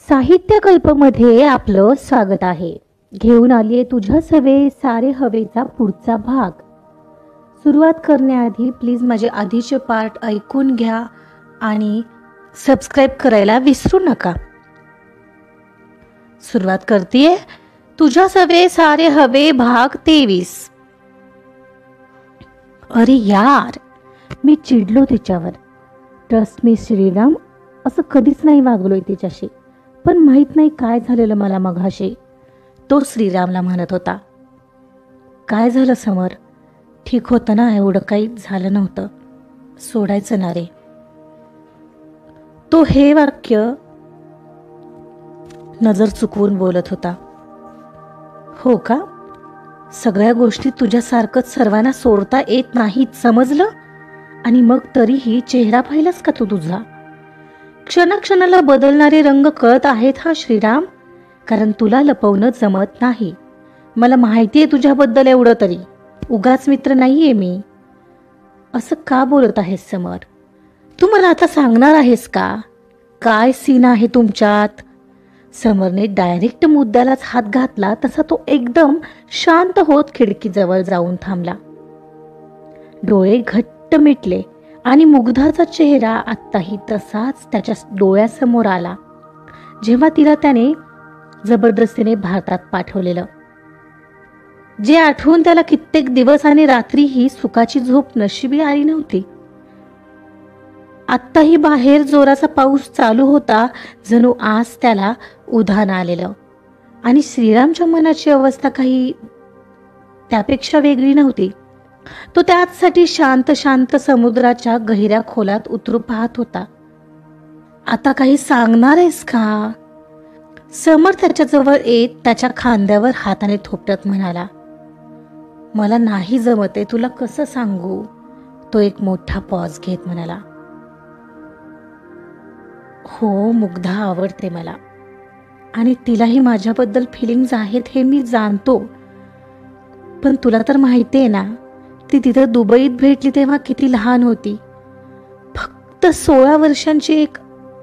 साहित्य कल्पमध्ये आपलं स्वागत आहे. घेऊन आलीये तुझ्या सवे सारे हवेचा पुढचा भाग. सुरुवात करण्याआधी प्लीज माझे आधीचे पार्ट ऐकून घ्या आणि सबस्क्राईब करायला विसरू नका. सुरुवात करतेय. तुझ्या सवे सारे हवे भाग 23. अरे यार, मी चिडलो तिच्यावर. ट्रस्ट मी श्रीराम, असं कधीच नाही वागलोय तिच्याशी. पण माहित नाही काय झालेलं मला मघाशी. तो श्रीरामला म्हणत होता. काय झालं समर? ठीक होतं ना, एवढं काही झालं नव्हतं. सोडायचं ना रे. तो हे वाक्य नजर चुकवून बोलत होता. हो का? सगळ्या गोष्टी तुझ्यासारखंच सर्वांना सोडता येत नाहीत, समजलं? आणि मग तरीही चेहरा पाहिलास का तू तुझा? क्षणाक्षणाला बदलणारे रंग कळत आहेत हा श्रीराम, कारण तुला लपवणं जमत नाही. मला माहिती आहे तुझ्याबद्दल एवढं तरी. उगाच मित्र नाहीये मी. असं का बोलत आहेस समर? तू मला आता सांगणार आहेस का काय सीन आहे तुमच्यात? समरने डायरेक्ट मुद्द्यालाच हात घातला तसा तो एकदम शांत होत खिडकीजवळ जाऊन थांबला. डोळे घट्ट मिटले आणि मुग्धाचा चेहरा आत्ताही तसाच त्याच्या डोळ्यासमोर आला जेव्हा तिला त्याने जबरदस्तीने भारतात पाठवलेलं, जे आठवून त्याला कित्येक दिवस आणि रात्रीही सुखाची झोप नशिबी आली नव्हती. आत्ताही बाहेर जोराचा पाऊस चालू होता, जणू आज त्याला उधाण आलेलं. आणि श्रीरामच्या मनाची अवस्था काही त्यापेक्षा वेगळी नव्हती. तो त्याचसाठी शांत शांत समुद्राच्या गहिऱ्या खोलात उतरू पाहत होता. आता काही सांगणार आहेस का? समर त्याच्याजवळ येत त्याच्या खांद्यावर हाताने थोपटत म्हणाला. मला नाही जमते, तुला कसं सांगू? तो एक मोठा पॉज घेत म्हणाला. हो, मुग्धा आवडते मला आणि तिलाही माझ्याबद्दल फिलिंग्स आहेत हे मी जाणतो. पण तुला तर माहिती आहे ना, ती तिथं दुबईत भेटली तेव्हा किती लहान होती. फक्त 16 वर्षांची एक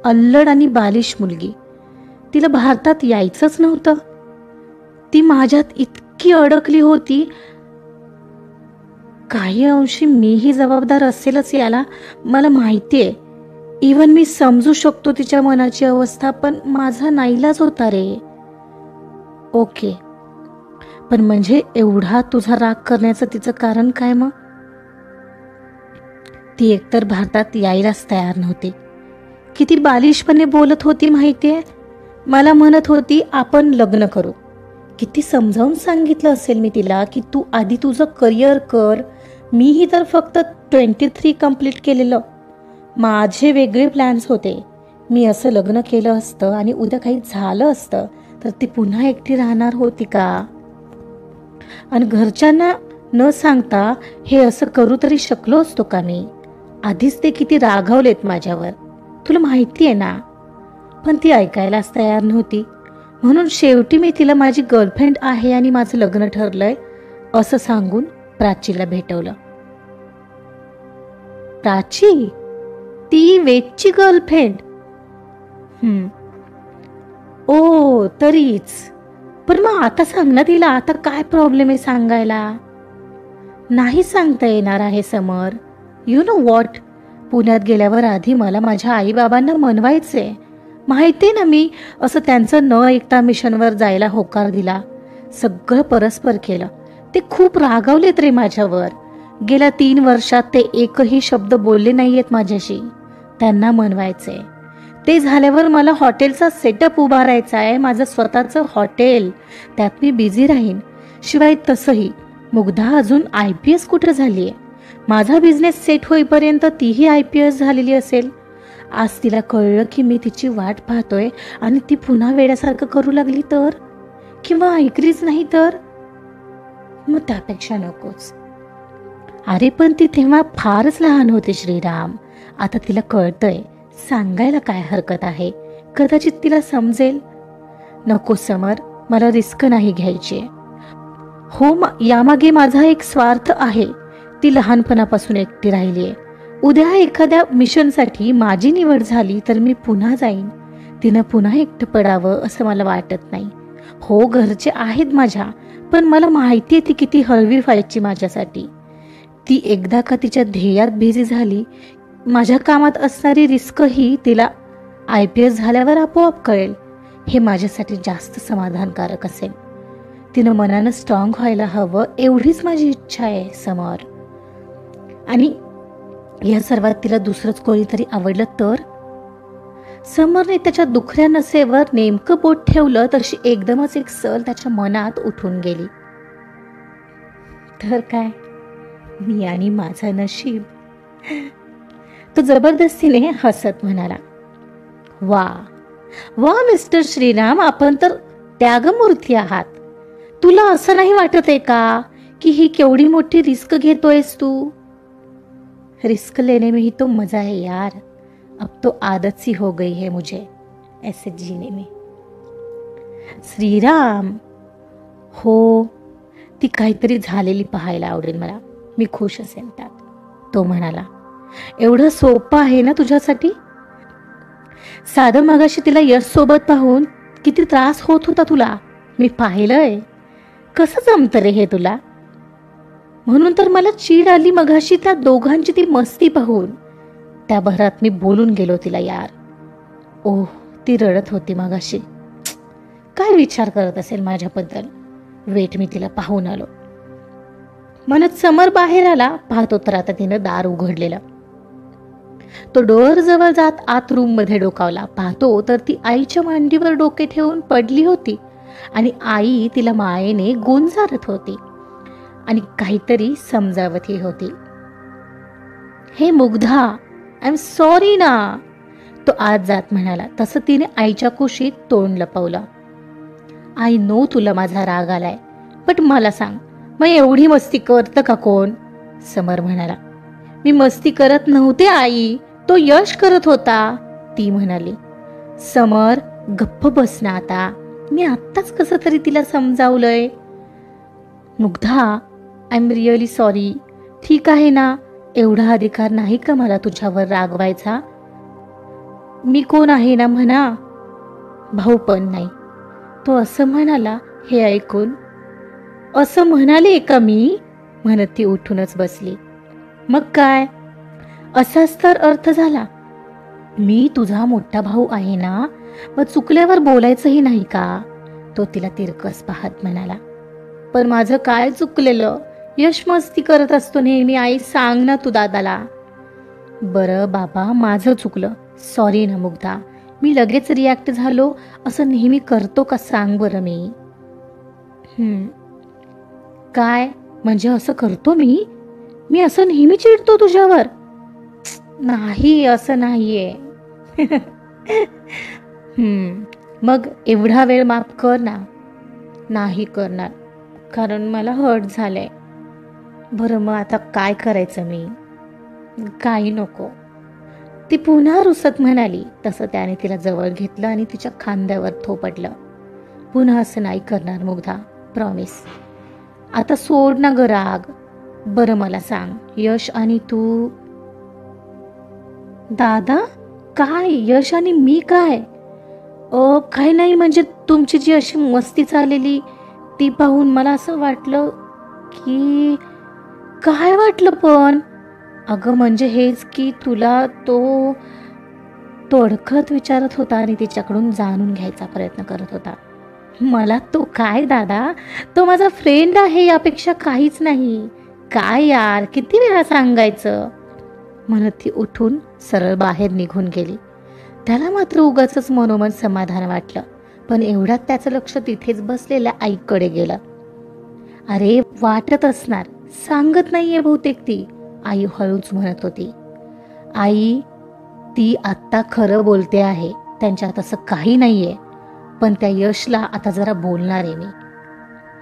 अल्लड आणि बालिश मुलगी. तिला भारतात यायचंच नव्हतं. ती माझ्यात इतकी अडकली होती. काही अंशी मीही जबाबदार असेलच याला, मला माहिती आहे. इव्हन मी समजू शकतो तिच्या मनाची अवस्था, पण माझा नाईलाज होता रे. ओके, पण म्हणजे एवढा तुझा राग करण्याचं तिचं कारण काय मग? ती एकतर भारतात यायलाच तयार नव्हती. किती बालिशपणे बोलत होती माहितीये. मला म्हणत होती आपण लग्न करू. किती समजावून सांगितलं असेल मी तिला की तू आधी तुझं करिअर कर. मीही तर फक्त 23 कंप्लीट केलेलं. माझे वेगळे प्लॅन्स होते. मी असं लग्न केलं असतं आणि उद्या काही झालं असतं तर ती पुन्हा एकटी राहणार होती का? आणि घरच्यांना न सांगता हे असं करू तरी शकलो असतो का मी? आधीच ते किती रागावलेत माझ्यावर, तुला माहिती आहे ना. पण ती ऐकायलाच तयार नव्हती. म्हणून शेवटी मी तिला माझी गर्लफ्रेंड आहे आणि माझं लग्न ठरलंय असं सांगून प्राचीला भेटवलं. प्राची? ती वेदची गर्लफ्रेंड? ओ, तरीच. पण मग आता सांग ना तिला, आता काय प्रॉब्लेम आहे सांगायला? नाही सांगता येणार आहे समर. यू नो व्हॉट, पुण्यात गेल्यावर आधी मला माझ्या आईबाबांना मनवायचे. माहिती ना, मी असं त्यांचं न ऐकता मिशनवर जायला होकार दिला. सगळं परस्पर केलं. ते खूप रागावलेत रे माझ्यावर. गेल्या 3 वर्षात ते एकही शब्द बोलले नाहीयेत माझ्याशी. त्यांना मनवायचे. ते झाल्यावर मला हॉटेलचा सेटअप उभारायचा आहे, माझं स्वतःचं हॉटेल. त्यात मी बिझी राहीन. शिवाय तसंही मुग्धा अजून IPS कुठं झालीये. माझा बिझनेस सेट होईपर्यंत तीही IPS झालेली असेल. आज तिला कळलं की मी तिची वाट पाहतोय आणि ती पुन्हा वेड्यासारखं करू लागली तर? किंवा ऐकलीच नाही तर? मग त्यापेक्षा नकोच. अरे पण ती तेव्हा फारच लहान होती श्रीराम. आता तिला कळतंय. सांगायला काय हरकत आहे? कदाचित तिला समजेल. नको समर, मला रिस्क नाही घ्यायची. हो, यामागे माझा एक स्वार्थ आहे. ती लहानपणापासून एकटी राहिलीये. उद्या एखाद्या मिशनसाठी माझी निवड झाली तर मी पुन्हा जाईन. तिनं पुन्हा एकटं पडावं असं मला वाटत नाही. हो, घरचे आहेत माझ्या, पण मला माहिती आहे ती किती हळवी व्हायची माझ्यासाठी. ती एकदा का तिच्या ध्येयात बिझी झाली, माझ्या कामात असणारी रिस्कही तिला IPS झाल्यावर आपोआप कळेल. हे माझ्यासाठी जास्त समाधानकारक असेल. तिनं मनानं स्ट्रॉंग व्हायला हवं, एवढीच माझी इच्छा आहे समर. आणि या सर्वात तिला दुसरंच कोणीतरी आवडलं तर? समरने त्याच्या दुखऱ्या नसेवर नेमकं बोट ठेवलं तशी एकदमच एक सल त्याच्या मनात उठून गेली. तर काय, मी आणि माझं नशीब. तो जबरदस्तीने हसत म्हणाला, वा वा मिस्टर श्रीराम, आपण तर त्यागमूर्ती आहात. तुला असं नाही वाटत आहे का की ही केवढी मोठी रिस्क घेतोयस तू? रिस्क लेने में ही तो मजा है यार. अब तो आदत सी हो गई है मुझे ऐसे जीने में. श्रीराम, हो, ती काहीतरी झालेली पाहायला आवडेल मला. मी खुश असेल त्यात, तो म्हणाला. एवढं सोपं आहे ना तुझ्यासाठी? साधं मगाशी तिला यश सोबत पाहून किती त्रास होत होता तुला, मी पाहिलंय. कसं जमतं रे हे तुला? म्हणून तर मला चीड आली मगाशी त्या दोघांची ती मस्ती पाहून. त्या भरात मी बोलून गेलो तिला यार. ओह, ती रडत होती मगाशी. काय विचार करत असेल माझ्याबद्दल. वेट, मी तिला पाहून आलो म्हणत समर बाहेर आला. पाहतो तर आता तिनं दार उघडलेलं. तो डोअर जवळ जात आत रूम मध्ये डोकावला. पाहतो तर ती आईच्या मांडीवर डोके ठेवून पडली होती आणि आई तिला मायेने गुंजारत होती आणि काहीतरी समजावतही होती. हे मुग्धा, आय एम सॉरी ना, तो आत जात म्हणाला. तसं तिने आईच्या कुशीत तोंड लपवलं. आय नो तुला माझा राग आलाय, पण मला सांग, मग एवढी मस्ती करतं का कोण? समर म्हणाला. मी मस्ती करत नव्हते आई, तो यश करत होता, ती म्हणाली. समर, गप्प बस ना आता, मी आत्ताच कसं तरी तिला समजावलंय. Mugdha, I am really sorry. ठीक आहे ना, एवढा अधिकार नाही का मला तुझ्यावर रागवायचा? मी कोण आहे ना म्हणा, भाऊ पण नाही. तो असं म्हणाला. हे ऐकून, असं म्हणाले का मी, म्हणत ती उठूनच बसली. मग काय, असाच तर अर्थ झाला. मी तुझा मोठा भाऊ आहे ना, मग चुकल्यावर बोलायचंही नाही का, तो तिला तिरकस पाहत म्हणाला. पण माझं काय चुकलेलं? यश मस्ती करत असतो नेहमी, आई सांग ना तू दादाला. बरं बाबा, माझं चुकलं, सॉरी ना मुग्धा. मी लगेच रिॲक्ट झालो, असं नेहमी करतो का सांग बरं मी? काय म्हणजे असं करतो मी असं नेहमी चिडतो तुझ्यावर? नाही, असं नाहीये. मग एवढा वेळ माफ कर ना. नाही करणार, कारण मला हर्ट झालंय. बरं, मग आता काय करायचं मी? काही नको, ती पुन्हा रुसत म्हणाली. तसं त्याने तिला जवळ घेतलं आणि तिच्या खांद्यावर थोपटलं. पुन्हा असं नाही करणार मुग्धा, प्रॉमिस. आता सोड ना ग राग. बरं मला सांग, यश आणि तू? दादा, काय यश आणि मी काय? काही नाही, म्हणजे तुमची जी अशी मस्ती चाललेली ती पाहून मला असं वाटलं की. काय वाटलं पण? अगं म्हणजे हेच की तुला तो अडखळत विचारत होता आणि तिच्याकडून जाणून घ्यायचा प्रयत्न करत होता. मला तो काय दादा, तो माझा फ्रेंड आहे, यापेक्षा काहीच नाही. काय यार, किती वेळा सांगायचं, म्हणत ती उठून सरळ बाहेर निघून गेली. त्याला मात्र उगाचच मनोमन समाधान वाटलं. पण एवढ्यात त्याचं लक्ष तिथेच बसलेल्या आईकडे गेलं. अरे वाटत असणार, सांगत नाहीये बहुतेक ती, आई हळूच म्हणत होती. आई, ती आत्ता खरं बोलते आहे, त्यांच्यात असं काही नाहीये, पण त्या यशला आता जरा बोलणार आहे मी.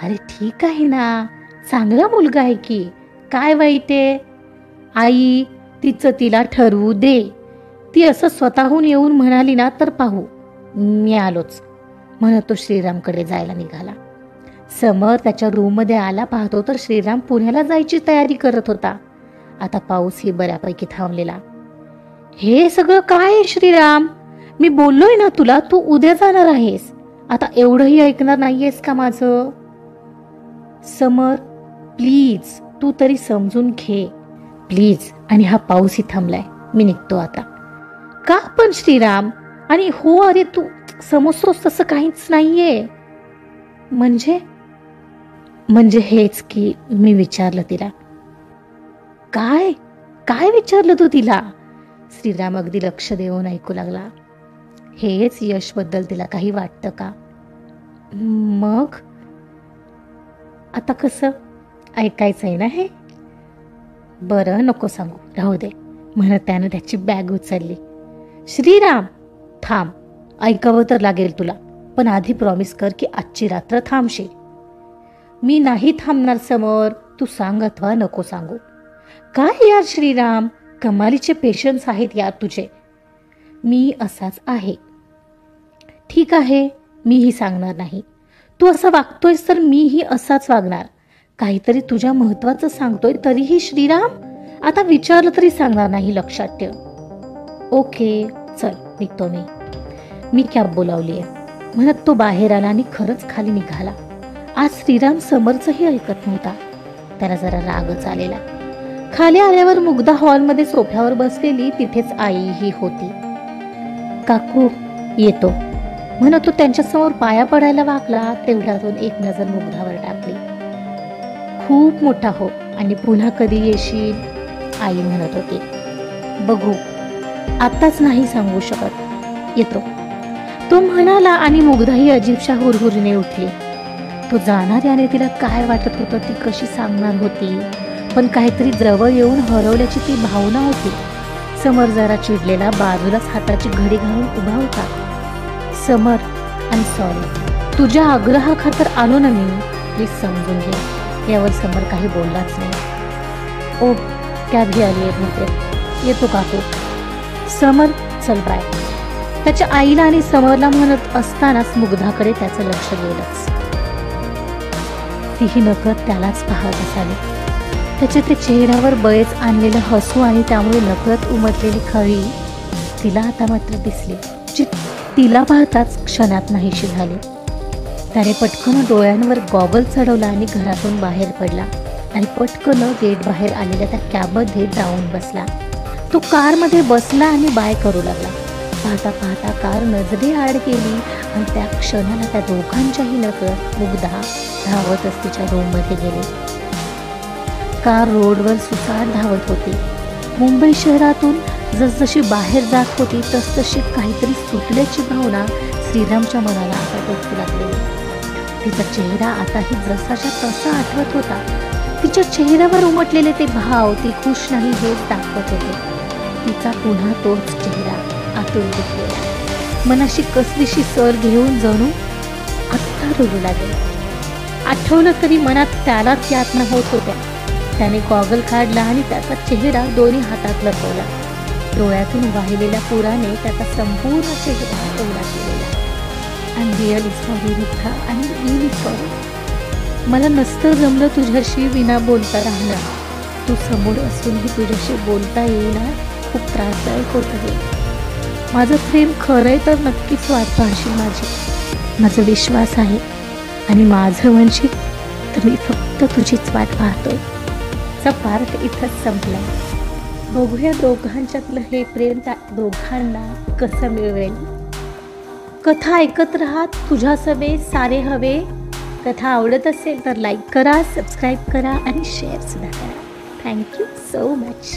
अरे ठीक आहे ना, चांगला मुलगा आहे की, काय वाईट आहे? आई, तिचं तिला ठरवू दे. ती असं स्वतःहून येऊन म्हणाली ना तर पाहू. मी आलोच, म्हणत तो श्रीरामकडे जायला निघाला. समर त्याच्या रूममध्ये आला. पाहतो तर श्रीराम पुण्याला जायची तयारी करत होता. आता पाऊसही बऱ्यापैकी थांबलेला. हे सगळं काय श्रीराम? मी बोललोय ना तुला, तू उद्या जाणार आहेस. आता एवढंही ऐकणार नाहीयेस का माझं? समर प्लीज, तू तरी समजून घे प्लीज. आणि हा पाऊसही थांबलाय, मी निघतो आता. का पण श्रीराम? आणि हो अरे तू समजतोस तसं काहीच नाहीये. म्हणजे हेच की मी विचारलं तिला. काय काय विचारलं तू तिला? श्रीराम अगदी लक्ष देऊन ऐकू लागला. हेच यश बद्दल तिला काही वाटतं का? मग आता कसं ऐकायचंय ना हे? बरं नको सांगू, राहू दे म्हणत त्यानं त्याची बॅग उचलली. श्रीराम थांब, ऐकावं तर लागेल तुला, पण आधी प्रॉमिस कर की आजची रात्र थांबशील. मी नाही थांबणार समोर, तू सांग अथवा नको सांगू. काय यार श्रीराम, कमालीचे पेशन्स आहेत यार तुझे. मी असाच आहे. ठीक आहे, मीही सांगणार नाही. तू असं वागतोयस तर मीही असाच वागणार. काहीतरी तुझ्या महत्वाचं सांगतोय तरीही श्रीराम आता विचारलं तरी सांगणार नाही, लक्षात ठेव. ओके चल निघतो मी कॅब बोलावलीये म्हणत तो बाहेर आला आणि खरंच खाली निघाला. आज श्रीराम समरचंही ऐकत नव्हता. त्याला जरा रागच आलेला. खाली आल्यावर मुग्धा हॉलमध्ये सोफ्यावर बसलेली, तिथेच आईही होती. काकू येतो म्हणत तो त्यांच्यासमोर पाया पडायला वाकला. तेवढ्यातून एक नजर मुग्धावर टाकली. खूप मोठा हो आणि पुन्हा कधी येशील, आई म्हणत होती. बघू, आताच नाही सांगू शकत, येतो तो म्हणाला. आणि मुग्धाही अजीबशा हुरहुरीने उठली. तो जाणाऱ्याने तिला काय वाटत होतं ती कशी सांगणार होती, पण काहीतरी जवळ येऊन हरवल्याची ती भावना होती. समर जरा चिडलेला बाजूलाच हाताची घडी घालून उभा होता. समर आय एम सॉरी, तुझ्या आग्रहाखातर आलो ना मी, प्लीज समजून घे. यावर समर काही बोललाच नाही. ओ कॅब आली आहे म्हणते, येतो काकू. समर चल बाय. त्याच्या आईला आणि समरला म्हणत असतानाच मुग्धाकडे त्याचं लक्ष गेलंच. तीही नकळत त्यालाच पाहत असावी. त्याच्या ते चेहऱ्यावर बळेच आणलेलं हसू आणि त्यामुळे नकळत उमटलेली खळी तिला आता मात्र दिसली, जी तिला पाहताच क्षणात नाहीशी झाली. त्याने पटकन डोळ्यांवर गॉगल चढवला आणि घरातून बाहेर पडला आणि पटकन गेट बाहेर आलेल्या त्या कॅबमध्ये जाऊन बसला. तो कारमध्ये बसला आणि बाय करू लागला. पाहता पाहता कार नजरे आड गेली आणि त्या क्षणाला त्या दोघांच्याही नकळत मुग्धा धावतच तिच्या रूममध्ये गेली. कार रोडवर सुसाट धावत होती. मुंबई शहरातून जसजशी बाहेर जात होती तसतशी काहीतरी सुटल्याची भावना श्रीरामच्या मनाला आता टोचू लागली. तिचा चेहरा आताही जसाच्या तसा आठवत होता. तिच्या चेहऱ्यावर उमटलेले ते भाव ती खुश नाही हे दाखवत होते. तिचा पुन्हा तोच चेहरा आतून दिसलेला मनाशी कसलीशी सर घेऊन जणू आत्ता रडू लागेल. आठवलं तरी मनात त्यालाच यातना होत होत्या. त्याने गॉगल काढला आणि त्याचा चेहरा दोन्ही हातात लपवला. डोळ्यातून वाहिलेल्या पुराने त्याचा संपूर्ण चेहरा ओला केलेला. I am really sorry Mugdha, I am really sorry. मला नसतं जमलं तुझ्याशी विना बोलता राहणं. तू समोर असूनही तुझ्याशी बोलता येईना, खूप त्रासदायक होतं हे. माझं प्रेम खरंय तर नक्कीच वाट पाहशील माझी, माझा विश्वास आहे. आणि माझं म्हणशील तर मी फक्त तुझीच वाट पाहतोय. चा पार्ट इथंच संपला. बघूया दोघांच्यातलं हे प्रेम त्या दोघांना कसं मिळवेल. कथा ऐकत राहा तुझ्या सवे सारे हवे. कथा आवडत असेल तर लाईक करा, सबस्क्राईब करा आणि शेअर सुद्धा करा. Thank you so much.